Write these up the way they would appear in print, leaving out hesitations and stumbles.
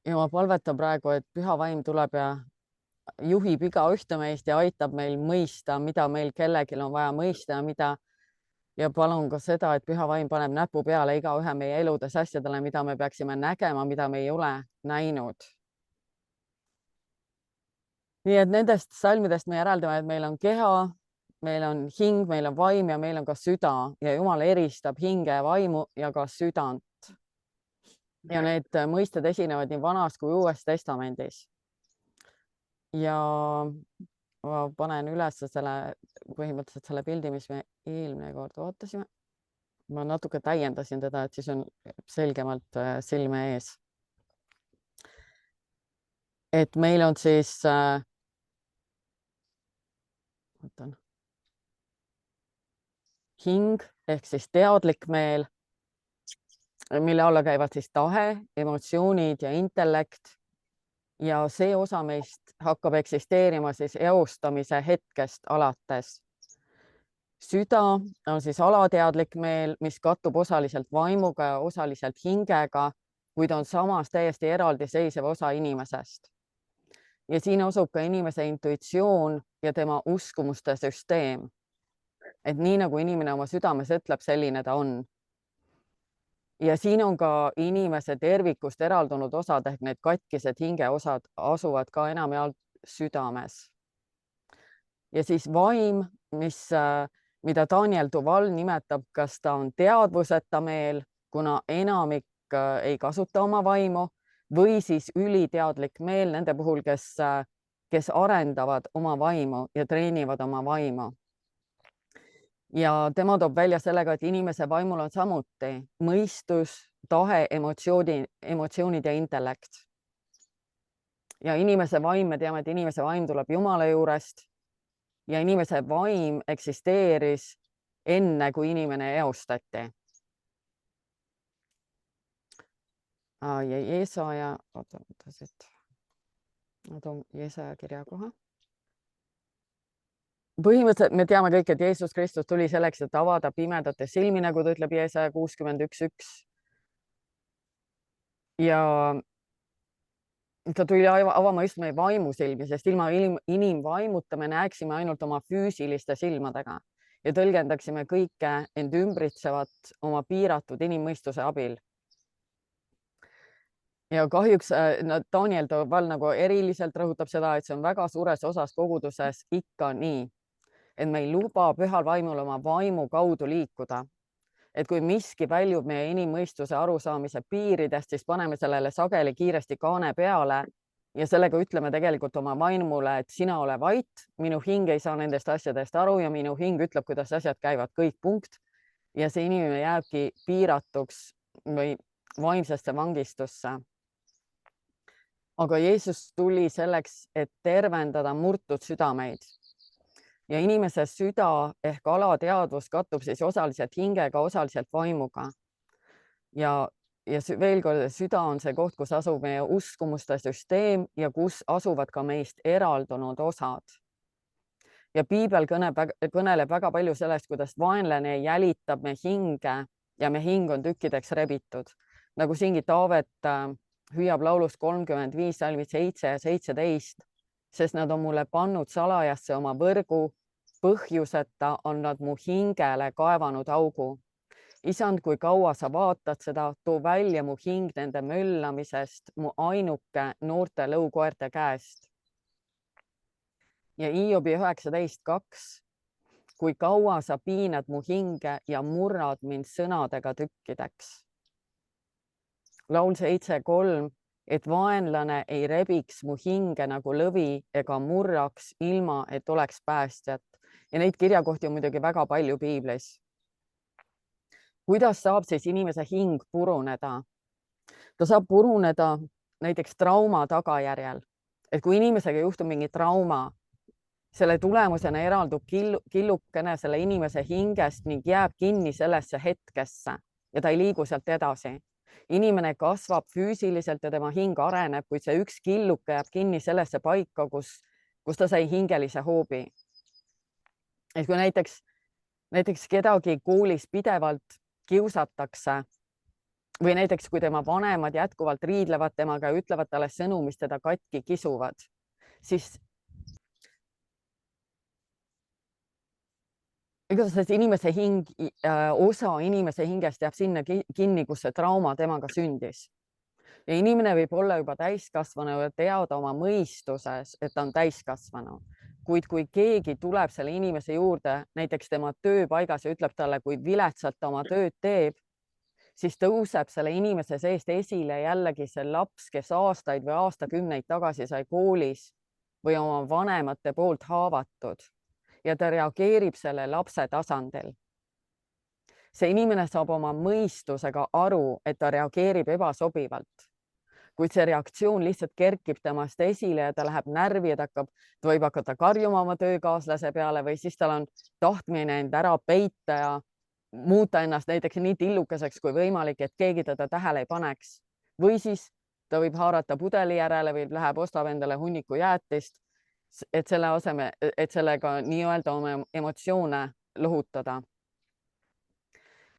ja ma palvetan praegu, et püha vaim tuleb ja juhib igaühte meist ja aitab meil mõista, mida meil kellelgi on vaja mõista ja mida. Ja palun ka seda, et püha vaim paneb näpu peale igaühe meie eludes asjadele, mida me peaksime nägema, mida me ei ole näinud. Nii et nendest salmidest me järeldame, et meil on keha, meil on hing, meil on vaim ja meil on ka süda ja Jumal eristab hinge ja vaimu ja ka südant. Ja need mõisted esinevad nii Vanas kui Uues Testamendis. Ja ma panen üles põhimõtteliselt selle pildi, mis me eelmine kord vaatasime. Ma natuke täiendasin teda, et siis on selgemalt silme ees. Et meil on siis hing ehk siis teadlik meel, mille alla käivad siis tahe, emotsioonid ja intellekt. Ja see osa meist hakkab eksisteerima siis eostamise hetkest alates. Süda on siis alateadlik meel, mis kattub osaliselt vaimuga ja osaliselt hingega, kuid on samas täiesti eraldiseisev osa inimesest. Ja siin asub ka inimese intuitsioon ja tema uskumuste süsteem. Et nii nagu inimene oma südames ütleb, selline ta on. Ja siin on ka inimese tervikust eraldunud osad ehk need katkised hingeosad asuvad ka enamjaolt südames. Ja siis vaim, mida Daniel Duval nimetab, kas ta on teadvuseta meel, kuna enamik ei kasuta oma vaimu, või siis üliteadlik meel nende puhul, kes arendavad oma vaimu ja treenivad oma vaimu. Ja tema toob välja sellega, et inimese vaimul on samuti mõistus, tahe, emotsioonid ja intellekt. Ja inimese vaim, me teame, et inimese vaim tuleb Jumala juurest ja inimese vaim eksisteeris enne, kui inimene eostati. Ja Jesaja, Jesaja kirja koha. Põhimõtteliselt me teame kõik, et Jeesus Kristus tuli selleks, et avada pimedate silmi, nagu ta ütleb Jesaja 61:1. Ja ta tuli avama just meie vaimusilmi, sest ilma inimvaimuta me näeksime ainult oma füüsiliste silmadega ja tõlgendaksime kõike end ümbritsevat oma piiratud inimmõistuse abil. Ja kahjuks Daniel Duval nagu eriliselt rõhutab seda, et see on väga suures osas koguduses ikka nii, et me ei luba pühal vaimul oma vaimu kaudu liikuda. Et kui miski väljub meie inimmõistuse arusaamise piiridest, siis paneme sellele sageli kiiresti kaane peale ja sellega ütleme tegelikult oma vaimule, et sina ole vait, minu hing ei saa nendest asjadest aru ja minu hing ütleb, kuidas asjad käivad, kõik punkt. Ja see inimene jääbki piiratuks või vaimsesse vangistusse. Aga Jeesus tuli selleks, et tervendada murtud südameid. Ja inimese süda ehk alateadvus kattub siis osaliselt hingega, osaliselt vaimuga. Ja veel kord, süda on see koht, kus asub meie uskumuste süsteem ja kus asuvad ka meist eraldunud osad. Ja piibel kõneleb väga palju sellest, kuidas vaenlane jälitab me hinge ja me hing on tükkideks rebitud. Nagu siingi Taavet hüüab laulus 35, salmid 7 ja 17, sest nad on mulle pannud salajasse oma võrgu, põhjuseta on nad mu hingele kaevanud augu. Isand, kui kaua sa vaatad seda, too välja mu hing nende möllamisest, mu ainuke noorte lõukoerte käest. Ja Hiobi 19:2, kui kaua sa piinad mu hinge ja murrad mind sõnadega tükkideks. Laul 7:3, et vaenlane ei rebiks mu hinge nagu lõvi ega murraks ilma, et oleks päästjat. Ja neid kirjakohti on muidugi väga palju piiblis. Kuidas saab siis inimese hing puruneda? Ta saab puruneda näiteks trauma tagajärjel. Et kui inimesega juhtub mingi trauma, selle tulemusena eraldub killukene selle inimese hingest ning jääb kinni sellesse hetkesse ja ta ei liigu sealt edasi. Inimene kasvab füüsiliselt ja tema hing areneb, kuid see üks killuke jääb kinni sellesse paika, kus ta sai hingelise hoobi. Et kui näiteks kedagi koolis pidevalt kiusatakse või näiteks, kui tema vanemad jätkuvalt riidlevad temaga ja ütlevad talle sõnu, mis teda katki kisuvad, siis igatahes inimese hing, osa inimese hingest jääb sinna kinni, kus see trauma temaga sündis. Ja inimene võib olla juba täiskasvanu ja teada oma mõistuses, et ta on täiskasvanu. Kuid kui keegi tuleb selle inimese juurde, näiteks tema tööpaigas ja ütleb talle, kui viletsalt ta oma tööd teeb, siis tõuseb selle inimese seest esile jällegi see laps, kes aastaid või aastakümneid tagasi sai koolis või oma vanemate poolt haavatud ja ta reageerib selle lapse tasandil. See inimene saab oma mõistusega aru, et ta reageerib ebasobivalt, kuid see reaktsioon lihtsalt kerkib temast esile ja ta läheb närvi ja ta võib hakata karjuma oma töökaaslase peale või siis tal on tahtmine end ära peita ja muuta ennast näiteks nii tillukeseks kui võimalik, et keegi teda tähele ei paneks. Või siis ta võib haarata pudeli järele või läheb, ostab endale hunniku jäätist, et selle aseme, et sellega nii-öelda oma emotsioone lohutada.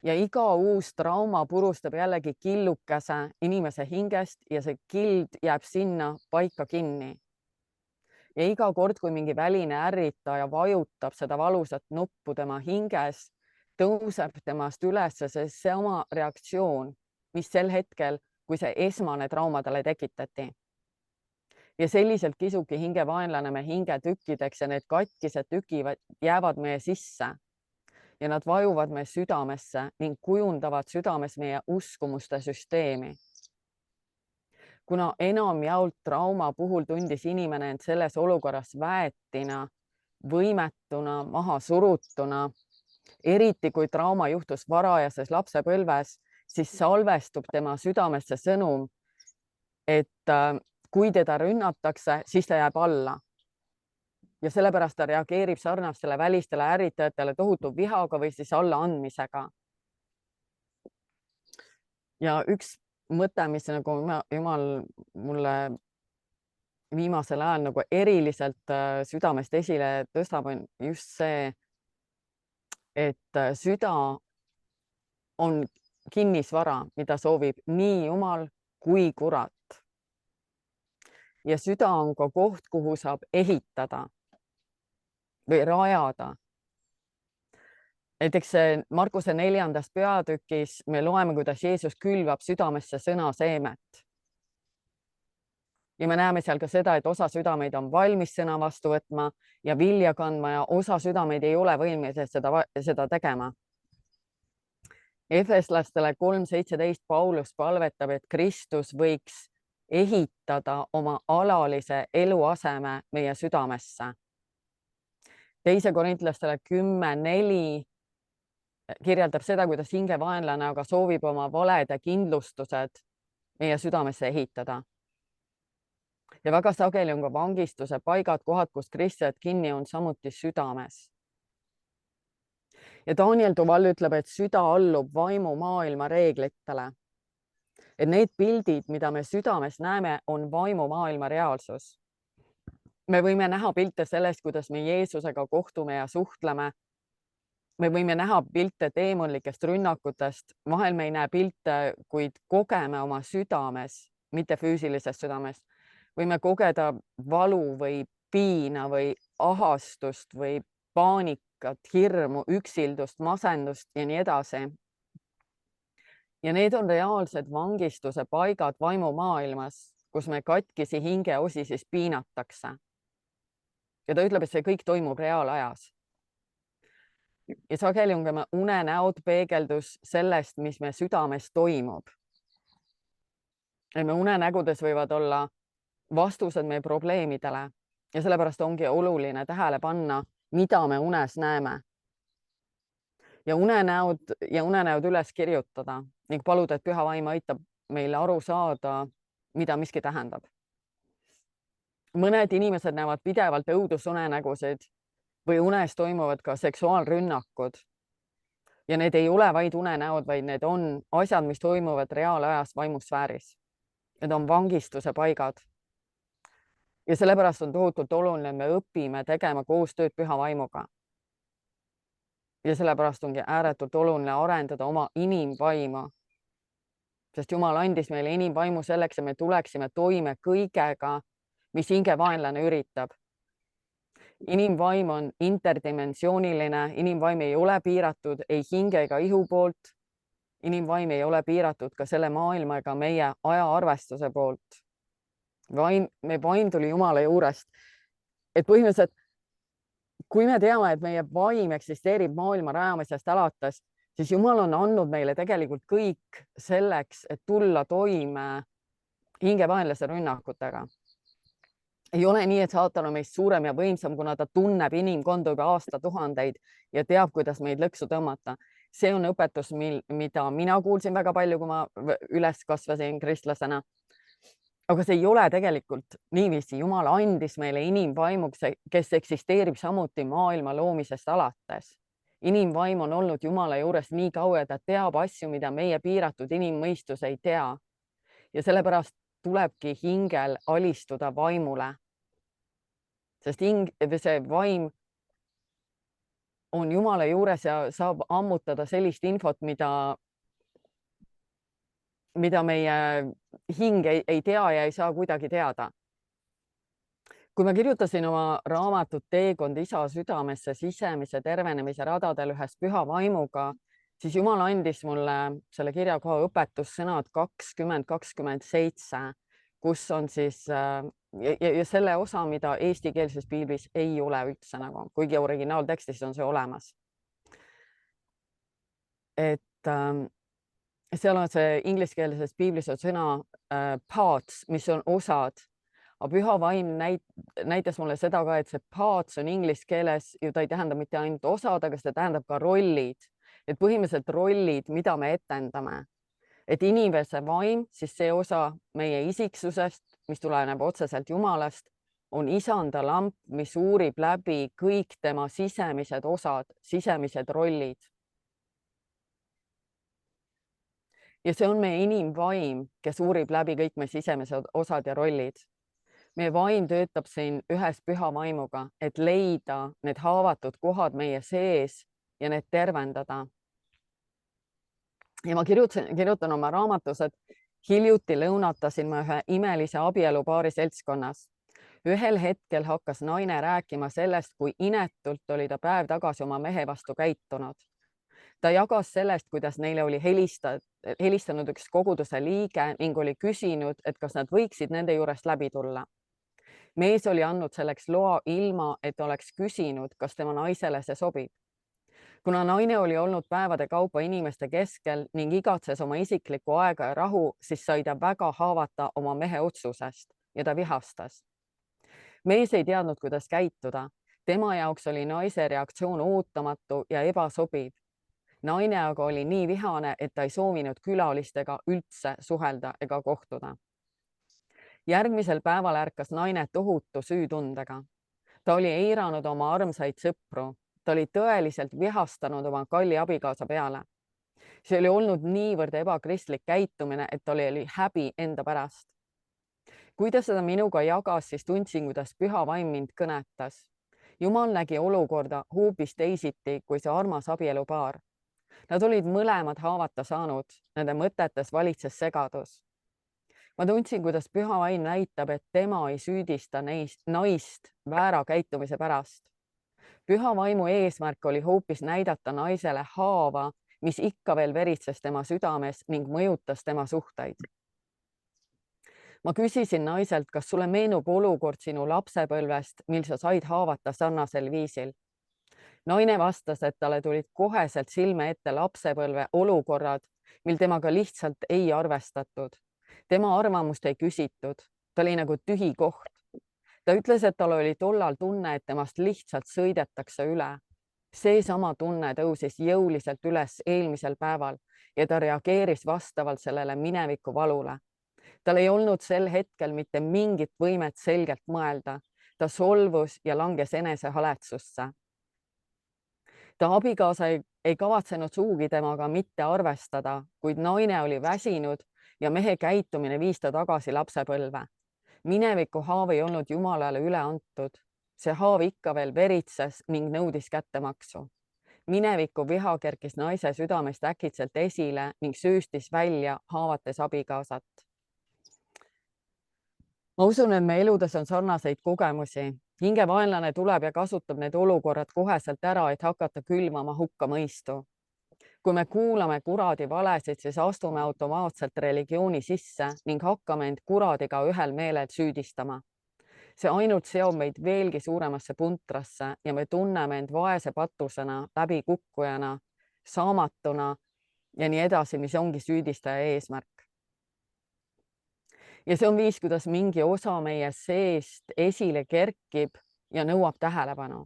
Ja iga uus trauma purustab jällegi killukese inimese hingest ja see kild jääb sinna paika kinni. Ja iga kord, kui mingi väline ärritaja vajutab seda valusat nuppu tema hinges, tõuseb temast üles see oma reaktsioon, mis sel hetkel, kui see esmane trauma talle tekitati. Ja selliselt kisubki hingevaenlane me hingetükkideks ja need katkised tükivad jäävad meie sisse ja nad vajuvad meie südamesse ning kujundavad südames meie uskumuste süsteemi. Kuna enamjaolt trauma puhul tundis inimene end selles olukorras väetina, võimetuna, maha surutuna, eriti kui trauma juhtus varajases lapsepõlves, siis salvestub tema südamesse sõnum, et kui teda rünnatakse, siis ta jääb alla. Ja sellepärast ta reageerib sarnastele välistele ärritajatele tohutu vihaga või siis allaandmisega. Ja üks mõte, mis nagu Jumal mulle viimasel ajal nagu eriliselt südamest esile tõstab, on just see, et süda on kinnisvara, mida soovib nii Jumal kui kurat. Ja süda on ka koht, kuhu saab ehitada või rajada. Näiteks Markuse 4. peatükis me loeme, kuidas Jeesus külvab südamesse sõna seemet. Ja me näeme seal ka seda, et osa südameid on valmis sõna vastu võtma ja vilja kandma ja osa südameid ei ole võimelised seda tegema. Efeslastele 3:17 Paulus palvetab, et Kristus võiks ehitada oma alalise eluaseme meie südamesse. 2. Korintlastele 10:4 kirjeldab seda, kuidas hingevaenlane aga soovib oma valede kindlustused meie südamesse ehitada. Ja väga sageli on ka vangistuse paigad, kohad, kus kristjad kinni on samuti südames. Ja Daniel Duval ütleb, et süda allub vaimumaailma reeglitele. Et need pildid, mida me südames näeme, on vaimumaailma reaalsus. Me võime näha pilte sellest, kuidas me Jeesusega kohtume ja suhtleme. Me võime näha pilte teemonlikest rünnakutest. Vahel me ei näe pilte, kuid kogeme oma südames, mitte füüsilisest südamest. Võime kogeda valu või piina või ahastust või paanikat, hirmu, üksildust, masendust ja nii edasi. Ja need on reaalsed vangistuse paigad vaimumaailmas, kus me katkisi hingeosi siis piinatakse. Ja ta ütleb, et see kõik toimub reaalajas. Ja sageli on ka unenäod peegeldus sellest, mis me südames toimub. Ja me unenägudes võivad olla vastused meie probleemidele ja sellepärast ongi oluline tähele panna, mida me unes näeme. Ja unenäod üles kirjutada ning paluda, et püha vaim aitab meile aru saada, mida miski tähendab. Mõned inimesed näevad pidevalt õudusunenägusid või unes toimuvad ka seksuaalrünnakud. Ja need ei ole vaid unenäod, vaid need on asjad, mis toimuvad reaalajas vaimusfääris. Need on vangistuse paigad. Ja sellepärast on tohutult oluline, me õpime tegema koostööd püha vaimuga. Ja sellepärast ongi ääretult oluline arendada oma inimvaimu. sest Jumal andis meile inimvaimu selleks, et me tuleksime toime kõigega, mis hingevaenlane üritab. Inimvaim on interdimensiooniline, inimvaim ei ole piiratud ei hinge ega ihu poolt. Inimvaim ei ole piiratud ka selle maailma ega meie ajaarvestuse poolt. Meie vaim tuli Jumala juurest. Et põhimõtteliselt, kui me teame, et meie vaim eksisteerib maailma rajamisest alates, siis Jumal on andnud meile tegelikult kõik selleks, et tulla toime hingevaenlase rünnakutega. Ei ole nii, et saatan on meist suurem ja võimsam, kuna ta tunneb inimkonda juba aastatuhandeid ja teab, kuidas meid lõksu tõmmata. See on õpetus, mida mina kuulsin väga palju, kui ma üles kasvasin kristlasena. Aga see ei ole tegelikult niiviisi. Jumal andis meile inimvaimu, kes eksisteerib samuti maailma loomisest alates. Inimvaim on olnud Jumala juures nii kaua, ta teab asju, mida meie piiratud inimmõistus ei tea. Ja sellepärast tulebki hingel alistuda vaimule. Sest see vaim on Jumala juures ja saab ammutada sellist infot, mida meie hing ei tea ja ei saa kuidagi teada. Kui ma kirjutasin oma raamatut Teekond isa südamesse sisemise tervenemise radadel ühes püha vaimuga, siis Jumal andis mulle selle kirjakoha õpetussõnad 20-27, kus on siis ja selle osa, mida eestikeelses piiblis ei ole üldse nagu, kuigi originaaltekstis on see olemas. Et seal on see ingliskeelses piiblis on sõna parts, mis on osad. Aga püha vaim näitas mulle seda ka, et see parts on inglise keeles ju ta ei tähenda mitte ainult osad, aga see tähendab ka rollid. Et põhimõtteliselt rollid, mida me etendame. Et inimese vaim, siis see osa meie isiksusest, mis tuleneb otseselt Jumalast, on isanda lamp, mis uurib läbi kõik tema sisemised osad, sisemised rollid. Ja see on meie inimvaim, kes uurib läbi kõik meie sisemised osad ja rollid. Meie vaim töötab siin ühes püha vaimuga, et leida need haavatud kohad meie sees ja need tervendada. Ja ma kirjutan oma raamatus, et hiljuti lõunatasin ma ühe imelise abielupaari seltskonnas. Ühel hetkel hakkas naine rääkima sellest, kui inetult oli ta päev tagasi oma mehe vastu käitunud. Ta jagas sellest, kuidas neile oli helistanud üks koguduse liige ning oli küsinud, et kas nad võiksid nende juurest läbi tulla. Mees oli andnud selleks loa ilma, et oleks küsinud, kas tema naisele see sobib. Kuna naine oli olnud päevade kaupa inimeste keskel ning igatses oma isiklikku aega ja rahu, siis sai ta väga haavata oma mehe otsusest ja ta vihastas. Mees ei teadnud, kuidas käituda. Tema jaoks oli naise reaktsioon ootamatu ja ebasobiv. Naine aga oli nii vihane, et ta ei soovinud külalistega üldse suhelda ega kohtuda. Järgmisel päeval ärkas naine tohutu süütundega. Ta oli eiranud oma armsaid sõpru. Ta oli tõeliselt vihastanud oma kalli abikaasa peale. See oli olnud niivõrd ebakristlik käitumine, et tal oli häbi enda pärast. Kui ta seda minuga jagas, siis tundsin, kuidas püha vaim mind kõnetas. Jumal nägi olukorda hoopis teisiti kui see armas abielupaar. Nad olid mõlemad haavata saanud, nende mõtetes valitses segadus. Ma tundsin, kuidas püha vaim näitab, et tema ei süüdista naist väära käitumise pärast. Püha vaimu eesmärk oli hoopis näidata naisele haava, mis ikka veel veritses tema südames ning mõjutas tema suhteid. Ma küsisin naiselt, kas sulle meenub olukord sinu lapsepõlvest, mil sa said haavata sarnasel viisil. Naine vastas, et talle tulid koheselt silme ette lapsepõlve olukorrad, mil temaga lihtsalt ei arvestatud. Tema arvamust ei küsitud, ta oli nagu tühi koht. Ta ütles, et tal oli tollal tunne, et temast lihtsalt sõidetakse üle. Seesama tunne tõusis jõuliselt üles eelmisel päeval ja ta reageeris vastavalt sellele mineviku valule. Tal ei olnud sel hetkel mitte mingit võimet selgelt mõelda. Ta solvus ja langes enesehaletsusse. Ta abikaasa ei kavatsenud suugi temaga mitte arvestada, kuid naine oli väsinud ja mehe käitumine viis ta tagasi lapsepõlve. Mineviku haav ei olnud Jumalale üle antud. See haav ikka veel veritses ning nõudis kättemaksu. mineviku viha kerkis naise südamest äkitselt esile ning süüstis välja haavates abikaasat. Ma usun, et meie eludes on sarnaseid kogemusi. Hingevaenlane tuleb ja kasutab need olukorrad koheselt ära, et hakata külvama hukkamõistu. Kui me kuulame kuradi valesid, siis astume automaatselt religiooni sisse ning hakkame end kuradiga ühel meelel süüdistama. See ainult seob meid veelgi suuremasse puntrasse ja me tunneme end vaese patusena, läbikukkujana, saamatuna ja nii edasi, mis ongi süüdistaja eesmärk. Ja see on viis, kuidas mingi osa meie seest esile kerkib ja nõuab tähelepanu.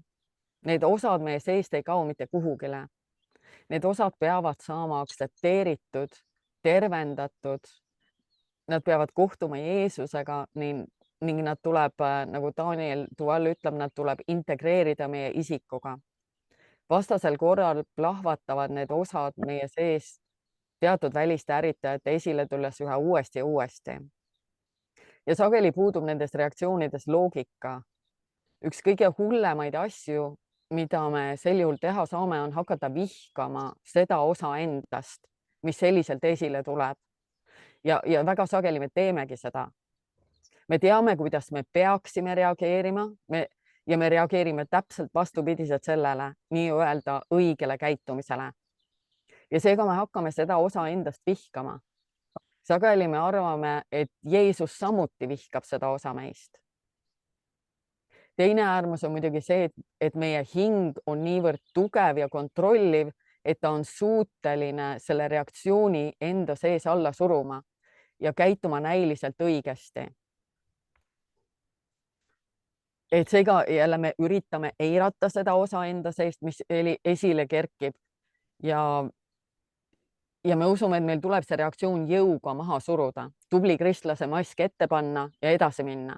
Need osad meie seest ei kao mitte kuhugile. Need osad peavad saama aktsepteeritud, tervendatud. Nad peavad kohtuma Jeesusega ning nad tuleb, nagu Daniel Duval ütleb, nad tuleb integreerida meie isikuga. Vastasel korral plahvatavad need osad meie sees teatud väliste ärritajate esile tulles üha uuesti ja uuesti. Ja sageli puudub nendes reaktsioonides loogika. Üks kõige hullemaid asju, mida me sel juhul teha saame, on hakata vihkama seda osa endast, mis selliselt esile tuleb. Ja väga sageli me teemegi seda. Me teame, kuidas me peaksime reageerima ja me reageerime täpselt vastupidiselt sellele nii-öelda õigele käitumisele. Ja seega me hakkame seda osa endast vihkama. Sageli me arvame, et Jeesus samuti vihkab seda osa meist. Teine äärmus on muidugi see, et meie hing on niivõrd tugev ja kontrolliv, et ta on suuteline selle reaktsiooni enda sees alla suruma ja käituma näiliselt õigesti. Et seega jälle me üritame eirata seda osa enda seest, mis esile kerkib ja me usume, et meil tuleb see reaktsioon jõuga maha suruda, tubli kristlase mask ette panna ja edasi minna.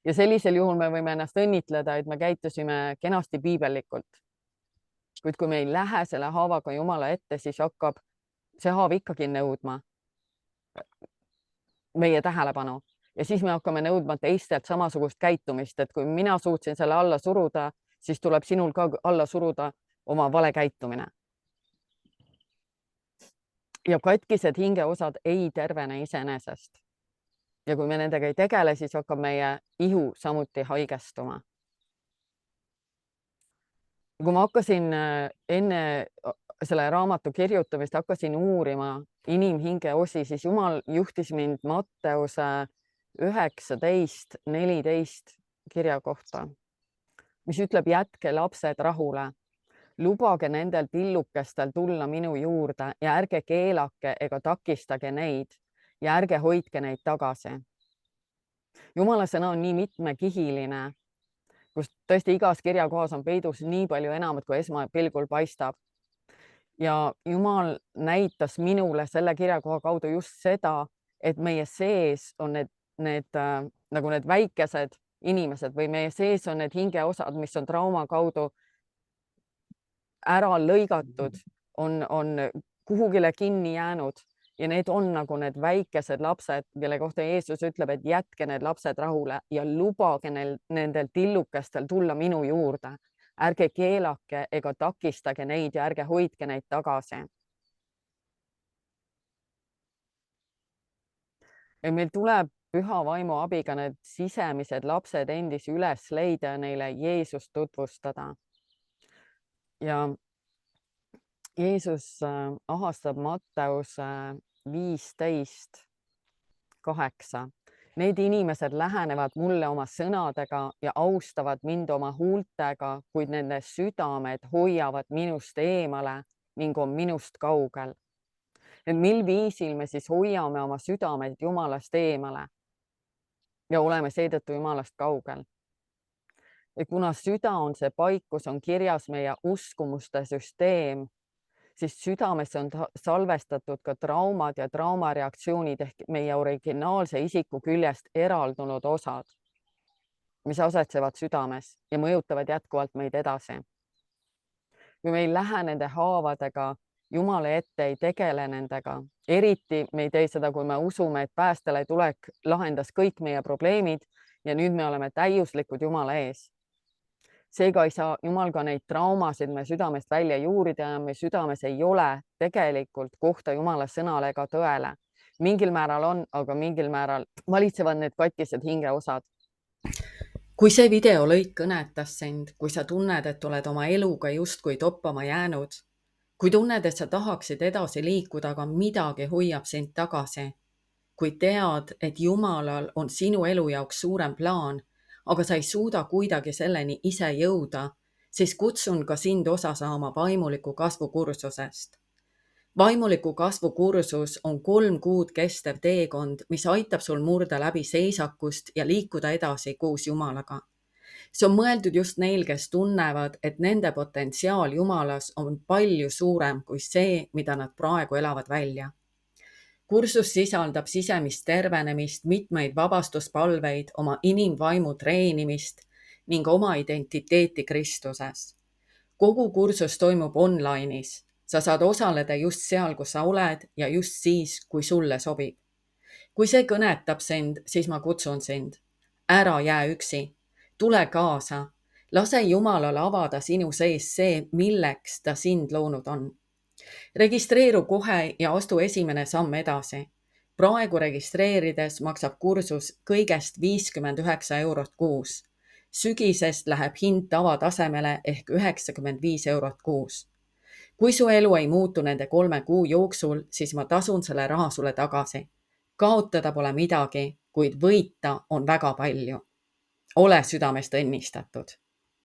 Ja sellisel juhul me võime ennast õnnitleda, et me käitusime kenasti piibellikult. Kuid kui me ei lähe selle haavaga Jumala ette, siis hakkab see haav ikkagi nõudma meie tähelepanu. Ja siis me hakkame nõudma teistelt samasugust käitumist, et kui mina suutsin selle alla suruda, siis tuleb sinul ka alla suruda oma vale käitumine. Ja katkised hingeosad ei tervene iseenesest. Ja kui me nendega ei tegele, siis hakkab meie ihu samuti haigestuma. Kui ma hakkasin enne selle raamatu kirjutamist, hakkasin uurima inimhinge osi, siis Jumal juhtis mind Matteuse 19:14 kirja kohta, mis ütleb, jätke lapsed rahule. Lubage nendel tillukestel tulla minu juurde ja ärge keelake ega takistage neid ja ärge hoidke neid tagasi. Jumala sõna on nii mitmekihiline, kus tõesti igas kirjakohas on peidus nii palju enamat, kui esmapilgul paistab. Ja Jumal näitas minule selle kirjakoha kaudu just seda, et meie sees on need väikesed inimesed või meie sees on need hingeosad, mis on trauma kaudu ära lõigatud, on kuhugile kinni jäänud ja need on nagu need väikesed lapsed, kelle kohta Jeesus ütleb, et jätke need lapsed rahule ja lubage nendel tillukestel tulla minu juurde. Ärge keelake ega takistage neid ja ärge hoidke neid tagasi. Ja meil tuleb püha vaimu abiga need sisemised lapsed endis üles leida ja neile Jeesust tutvustada. Ja Jeesus ahastab Matteuse 15:8. Need inimesed lähenevad mulle oma sõnadega ja austavad mind oma huultega, kuid nende südamed hoiavad minust eemale ning on minust kaugel. Et mil viisil me siis hoiame oma südamed Jumalast eemale ja oleme seetõttu Jumalast kaugel. Et kuna süda on see paik, kus on kirjas meie uskumuste süsteem, siis südamesse on salvestatud ka traumad ja traumareaktsioonid ehk meie originaalse isiku küljest eraldunud osad, mis asetsevad südames ja mõjutavad jätkuvalt meid edasi. Kui me ei lähe nende haavadega Jumala ette, ei tegele nendega, eriti me ei tee seda, kui me usume, et päästele tulek lahendas kõik meie probleemid ja nüüd me oleme täiuslikud Jumala ees. seega ei saa Jumal ka neid traumasid me südamest välja juurida ja me südames ei ole tegelikult kohta Jumala sõnale ega tõele. Mingil määral on, aga mingil määral valitsevad need katkised hingeosad. Kui see videolõik kõnetas sind, kui sa tunned, et oled oma eluga justkui toppama jäänud, kui tunned, et sa tahaksid edasi liikuda, aga midagi hoiab sind tagasi, kui tead, et Jumalal on sinu elu jaoks suurem plaan, aga sa ei suuda kuidagi selleni ise jõuda, siis kutsun ka sind osa saama vaimuliku kasvu kursusest. Vaimuliku kasvu kursus on 3 kuud kestev teekond, mis aitab sul murda läbi seisakust ja liikuda edasi koos Jumalaga. See on mõeldud just neil, kes tunnevad, et nende potentsiaal Jumalas on palju suurem kui see, mida nad praegu elavad välja. Kursus sisaldab sisemist tervenemist, mitmeid vabastuspalveid, oma inimvaimu treenimist ning oma identiteeti Kristuses. Kogu kursus toimub online'is. Sa saad osaleda just seal, kus sa oled ja just siis, kui sulle sobib. Kui see kõnetab sind, siis ma kutsun sind. Ära jää üksi. Tule kaasa. Lase Jumalal avada sinu sees see, milleks ta sind loonud on. Registreeru kohe ja astu esimene samm edasi. Praegu registreerides maksab kursus kõigest 59 eurot kuus. Sügisest läheb hind tavatasemele ehk 95 eurot kuus. Kui su elu ei muutu nende 3 kuu jooksul, siis ma tasun selle raha sulle tagasi. Kaotada pole midagi, kuid võita on väga palju. Ole südamest õnnistatud.